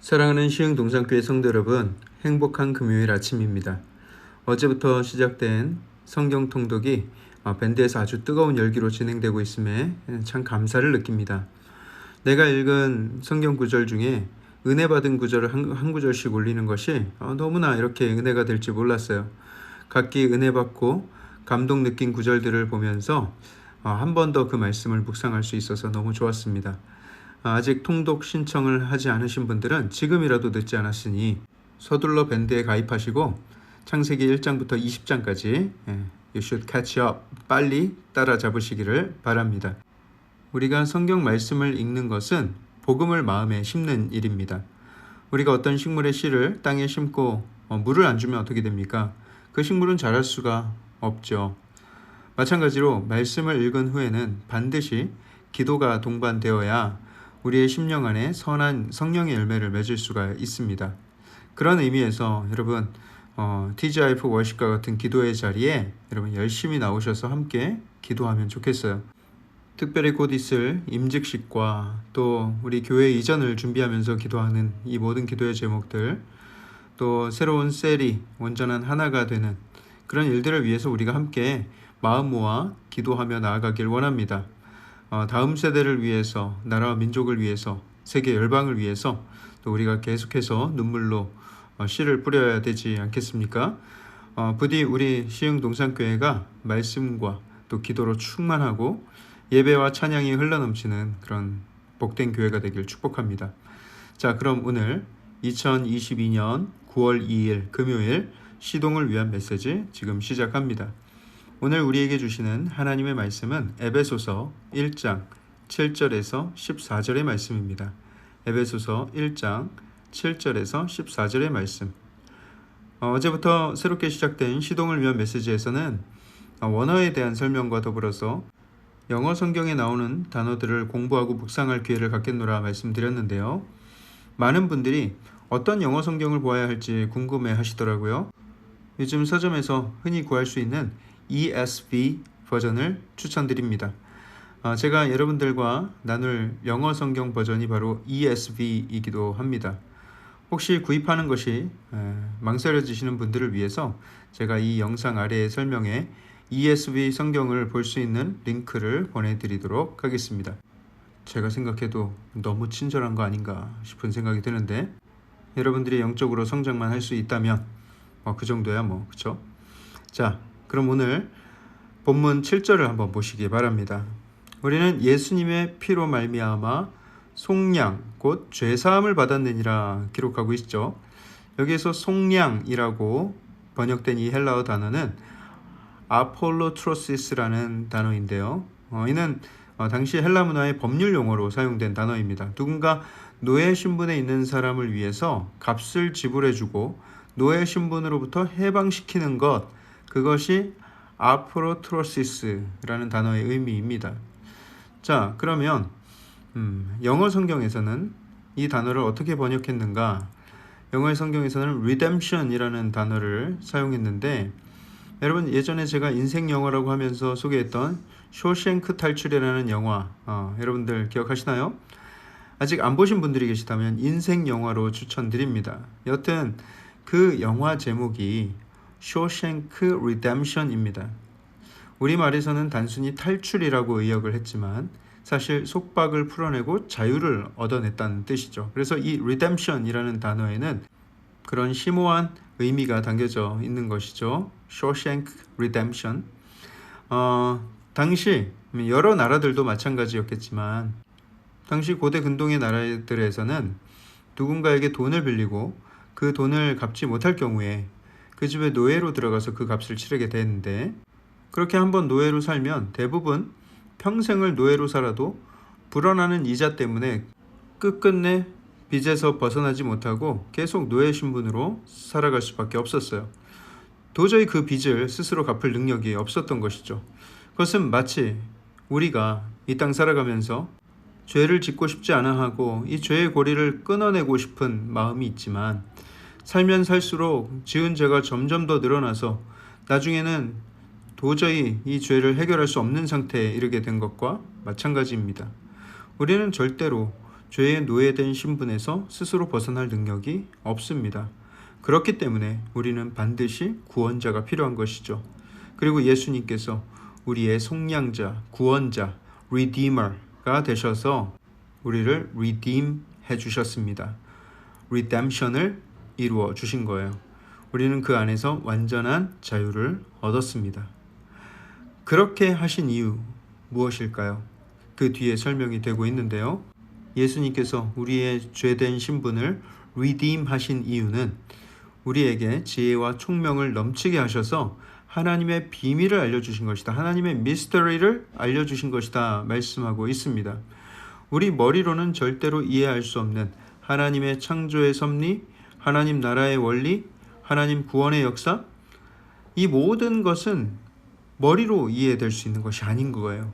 사랑하는 시흥동산교회 성도 여러분, 행복한 금요일 아침입니다. 어제부터 시작된 성경 통독이 밴드에서 아주 뜨거운 열기로 진행되고 있음에 참 감사를 느낍니다. 내가 읽은 성경 구절 중에 은혜 받은 구절을 한 구절씩 올리는 것이 너무나 이렇게 은혜가 될지 몰랐어요. 각기 은혜 받고 감동 느낀 구절들을 보면서 한 번 더 그 말씀을 묵상할 수 있어서 너무 좋았습니다. 아직 통독 신청을 하지 않으신 분들은 지금이라도 늦지 않았으니 서둘러 밴드에 가입하시고 창세기 1장부터 20장까지 You should catch up, 빨리 따라잡으시기를 바랍니다. 우리가 성경 말씀을 읽는 것은 복음을 마음에 심는 일입니다. 우리가 어떤 식물의 씨를 땅에 심고 물을 안 주면 어떻게 됩니까? 그 식물은 자랄 수가 없죠. 마찬가지로 말씀을 읽은 후에는 반드시 기도가 동반되어야 우리의 심령 안에 선한 성령의 열매를 맺을 수가 있습니다. 그런 의미에서 여러분 TGIF 월십과 같은 기도의 자리에 여러분 열심히 나오셔서 함께 기도하면 좋겠어요. 특별히 곧 있을 임직식과 또 우리 교회 이전을 준비하면서 기도하는 이 모든 기도의 제목들, 또 새로운 셀이 온전한 하나가 되는 그런 일들을 위해서 우리가 함께 마음 모아 기도하며 나아가길 원합니다. 다음 세대를 위해서, 나라와 민족을 위해서, 세계 열방을 위해서 또 우리가 계속해서 눈물로 씨를 뿌려야 되지 않겠습니까? 부디 우리 시흥동산교회가 말씀과 또 기도로 충만하고 예배와 찬양이 흘러넘치는 그런 복된 교회가 되길 축복합니다. 자, 그럼 오늘 2022년 9월 2일 금요일 시동을 위한 메시지 지금 시작합니다. 오늘 우리에게 주시는 하나님의 말씀은 에베소서 1장 7절에서 14절의 말씀입니다. 에베소서 1장 7절에서 14절의 말씀. 어제부터 새롭게 시작된 시동을 위한 메시지에서는 원어에 대한 설명과 더불어서 영어 성경에 나오는 단어들을 공부하고 묵상할 기회를 갖겠노라 말씀드렸는데요. 많은 분들이 어떤 영어 성경을 보아야 할지 궁금해 하시더라고요. 요즘 서점에서 흔히 구할 수 있는 ESV 버전을 추천드립니다. 제가 여러분들과 나눌 영어 성경 버전이 바로 ESV이기도 합니다. 혹시 구입하는 것이 망설여지시는 분들을 위해서 제가 이 영상 아래의 설명에 ESV 성경을 볼 수 있는 링크를 보내드리도록 하겠습니다. 제가 생각해도 너무 친절한 거 아닌가 싶은 생각이 드는데 여러분들이 영적으로 성장만 할 수 있다면 그 정도야 그쵸? 자, 그럼 오늘 본문 7절을 한번 보시기 바랍니다. 우리는 예수님의 피로 말미암아 속량 곧 죄사함을 받았느니라 기록하고 있죠. 여기에서 속량이라고 번역된 이 헬라어 단어는 아폴로트로시스라는 단어인데요. 이는 당시 헬라 문화의 법률 용어로 사용된 단어입니다. 누군가 노예 신분에 있는 사람을 위해서 값을 지불해주고 노예 신분으로부터 해방시키는 것, 그것이 아폴로트로시스라는 단어의 의미입니다. 자, 그러면 영어 성경에서는 이 단어를 어떻게 번역했는가? 영어 성경에서는 redemption이라는 단어를 사용했는데 여러분 예전에 제가 인생 영화라고 하면서 소개했던 쇼생크 탈출이라는 영화 여러분들 기억하시나요? 아직 안 보신 분들이 계시다면 인생 영화로 추천드립니다. 여튼 그 영화 제목이 쇼생크 리뎀션입니다. 우리말에서는 단순히 탈출이라고 의역을 했지만 사실 속박을 풀어내고 자유를 얻어냈다는 뜻이죠. 그래서 이 리뎀션이라는 단어에는 그런 심오한 의미가 담겨져 있는 것이죠. 쇼생크 리뎀션. 당시 여러 나라들도 마찬가지였겠지만 당시 고대 근동의 나라들에서는 누군가에게 돈을 빌리고 그 돈을 갚지 못할 경우에 그 집에 노예로 들어가서 그 값을 치르게 되는데 그렇게 한번 노예로 살면 대부분 평생을 노예로 살아도 불어나는 이자 때문에 끝끝내 빚에서 벗어나지 못하고 계속 노예 신분으로 살아갈 수밖에 없었어요. 도저히 그 빚을 스스로 갚을 능력이 없었던 것이죠. 그것은 마치 우리가 이 땅 살아가면서 죄를 짓고 싶지 않아 하고 이 죄의 고리를 끊어내고 싶은 마음이 있지만 살면 살수록 지은 죄가 점점 더 늘어나서 나중에는 도저히 이 죄를 해결할 수 없는 상태에 이르게 된 것과 마찬가지입니다. 우리는 절대로 죄의 노예된 신분에서 스스로 벗어날 능력이 없습니다. 그렇기 때문에 우리는 반드시 구원자가 필요한 것이죠. 그리고 예수님께서 우리의 속량자, 구원자, Redeemer가 되셔서 우리를 redeem 해주셨습니다. redemption을 이루어 주신 거예요. 우리는 그 안에서 완전한 자유를 얻었습니다. 그렇게 하신 이유 무엇일까요? 그 뒤에 설명이 되고 있는데요. 예수님께서 우리의 죄된 신분을 redeem 하신 이유는 우리에게 지혜와 총명을 넘치게 하셔서 하나님의 비밀을 알려주신 것이다. 하나님의 미스터리를 알려주신 것이다 말씀하고 있습니다. 우리 머리로는 절대로 이해할 수 없는 하나님의 창조의 섭리, 하나님 나라의 원리, 하나님 구원의 역사, 이 모든 것은 머리로 이해될 수 있는 것이 아닌 거예요.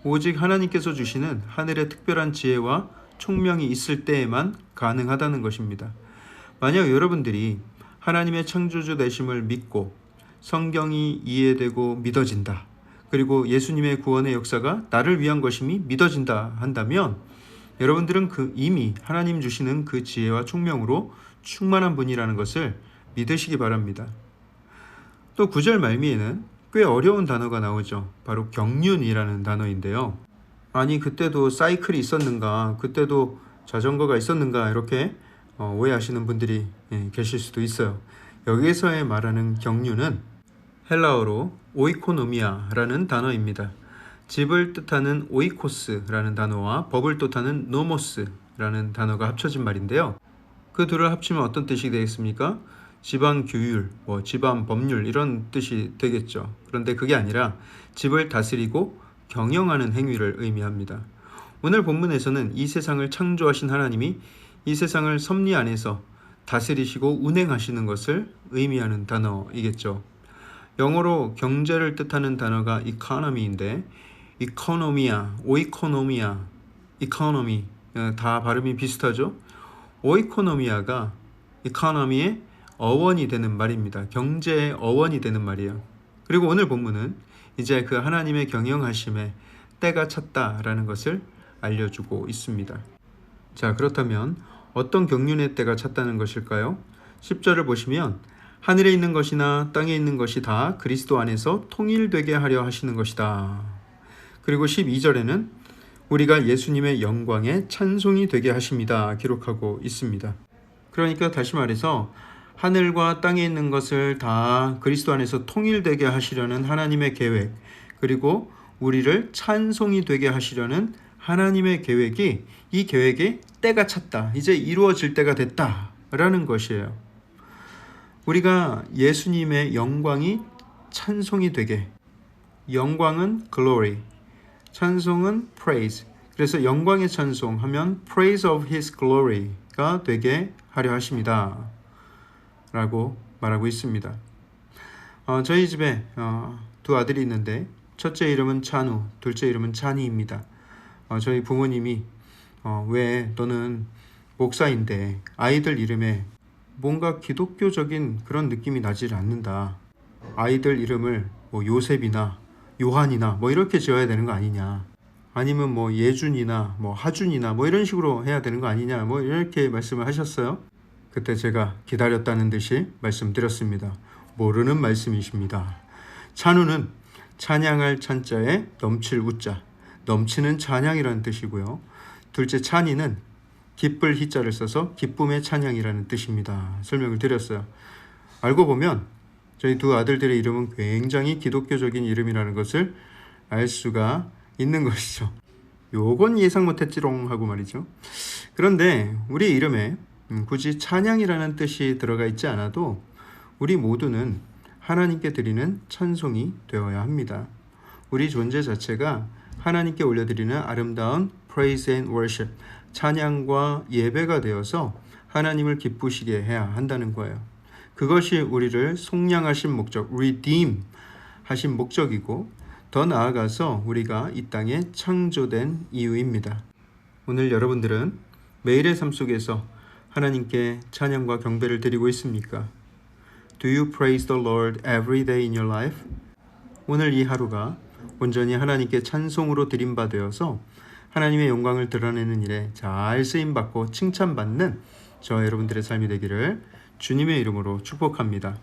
오직 하나님께서 주시는 하늘의 특별한 지혜와 총명이 있을 때에만 가능하다는 것입니다. 만약 여러분들이 하나님의 창조주 되심을 믿고 성경이 이해되고 믿어진다. 그리고 예수님의 구원의 역사가 나를 위한 것임이 믿어진다 한다면 여러분들은 이미 하나님 주시는 그 지혜와 총명으로 충만한 분이라는 것을 믿으시기 바랍니다. 또 9절 말미에는 꽤 어려운 단어가 나오죠. 바로 경륜이라는 단어인데요. 아니 그때도 사이클이 있었는가, 그때도 자전거가 있었는가 이렇게 오해하시는 분들이 계실 수도 있어요. 여기에서의 말하는 경륜은 헬라어로 오이코노미아라는 단어입니다. 집을 뜻하는 오이코스라는 단어와 법을 뜻하는 노모스라는 단어가 합쳐진 말인데요. 그 둘을 합치면 어떤 뜻이 되겠습니까? 집안 규율, 집안 법률 이런 뜻이 되겠죠. 그런데 그게 아니라 집을 다스리고 경영하는 행위를 의미합니다. 오늘 본문에서는 이 세상을 창조하신 하나님이 이 세상을 섭리 안에서 다스리시고 운행하시는 것을 의미하는 단어이겠죠. 영어로 경제를 뜻하는 단어가 economy인데 economia, oikonomia, economy 다 발음이 비슷하죠. oikonomia가 economy의 어원이 되는 말입니다. 경제의 어원이 되는 말이에요. 그리고 오늘 본문은 이제 그 하나님의 경영하심에 때가 찼다라는 것을 알려주고 있습니다. 자, 그렇다면 어떤 경륜의 때가 찼다는 것일까요? 10절을 보시면 하늘에 있는 것이나 땅에 있는 것이 다 그리스도 안에서 통일되게 하려 하시는 것이다. 그리고 12절에는 우리가 예수님의 영광에 찬송이 되게 하십니다. 기록하고 있습니다. 그러니까 다시 말해서 하늘과 땅에 있는 것을 다 그리스도 안에서 통일되게 하시려는 하나님의 계획, 그리고 우리를 찬송이 되게 하시려는 하나님의 계획이 이 계획에 때가 찼다. 이제 이루어질 때가 됐다라는 것이에요. 우리가 예수님의 영광이 찬송이 되게, 영광은 glory, 찬송은 praise. 그래서 영광의 찬송하면 praise of his glory가 되게 하려 하십니다. 라고 말하고 있습니다. 저희 집에 두 아들이 있는데 첫째 이름은 찬우, 둘째 이름은 찬이입니다. 저희 부모님이 왜 너는 목사인데 아이들 이름에 뭔가 기독교적인 그런 느낌이 나질 않는다. 아이들 이름을 요셉이나 요한이나 이렇게 지어야 되는 거 아니냐. 아니면 예준이나 하준이나 이런 식으로 해야 되는 거 아니냐. 이렇게 말씀을 하셨어요. 그때 제가 기다렸다는 듯이 말씀드렸습니다. 모르는 말씀이십니다. 찬우는 찬양할 찬자에 넘칠 우자, 넘치는 찬양이라는 뜻이고요. 둘째 찬이는 기쁠 희자를 써서 기쁨의 찬양이라는 뜻입니다. 설명을 드렸어요. 알고 보면 저희 두 아들들의 이름은 굉장히 기독교적인 이름이라는 것을 알 수가 있는 것이죠. 요건 예상 못했지롱 하고 말이죠. 그런데 우리 이름에 굳이 찬양이라는 뜻이 들어가 있지 않아도 우리 모두는 하나님께 드리는 찬송이 되어야 합니다. 우리 존재 자체가 하나님께 올려드리는 아름다운 praise and worship, 찬양과 예배가 되어서 하나님을 기쁘시게 해야 한다는 거예요. 그것이 우리를 속량하신 목적, redeem 하신 목적이고 더 나아가서 우리가 이 땅에 창조된 이유입니다. 오늘 여러분들은 매일의 삶 속에서 하나님께 찬양과 경배를 드리고 있습니까? Do you praise the Lord every day in your life? 오늘 이 하루가 온전히 하나님께 찬송으로 드린 바 되어서 하나님의 영광을 드러내는 일에 잘 쓰임받고 칭찬받는 저 여러분들의 삶이 되기를 주님의 이름으로 축복합니다.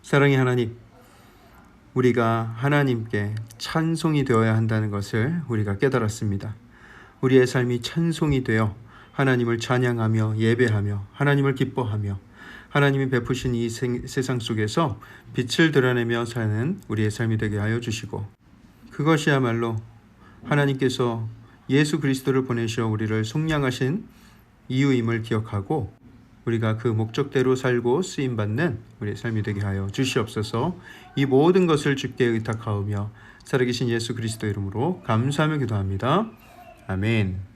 사랑의 하나님, 우리가 하나님께 찬송이 되어야 한다는 것을 우리가 깨달았습니다. 우리의 삶이 찬송이 되어 하나님을 찬양하며 예배하며 하나님을 기뻐하며 하나님이 베푸신 이 세상 속에서 빛을 드러내며 사는 우리의 삶이 되게 하여 주시고, 그것이야말로 하나님께서 예수 그리스도를 보내셔 우리를 속량하신 이유임을 기억하고 우리가 그 목적대로 살고 쓰임받는 우리의 삶이 되게 하여 주시옵소서. 이 모든 것을 주께 의탁하오며 살아계신 예수 그리스도 이름으로 감사하며 기도합니다. 아멘.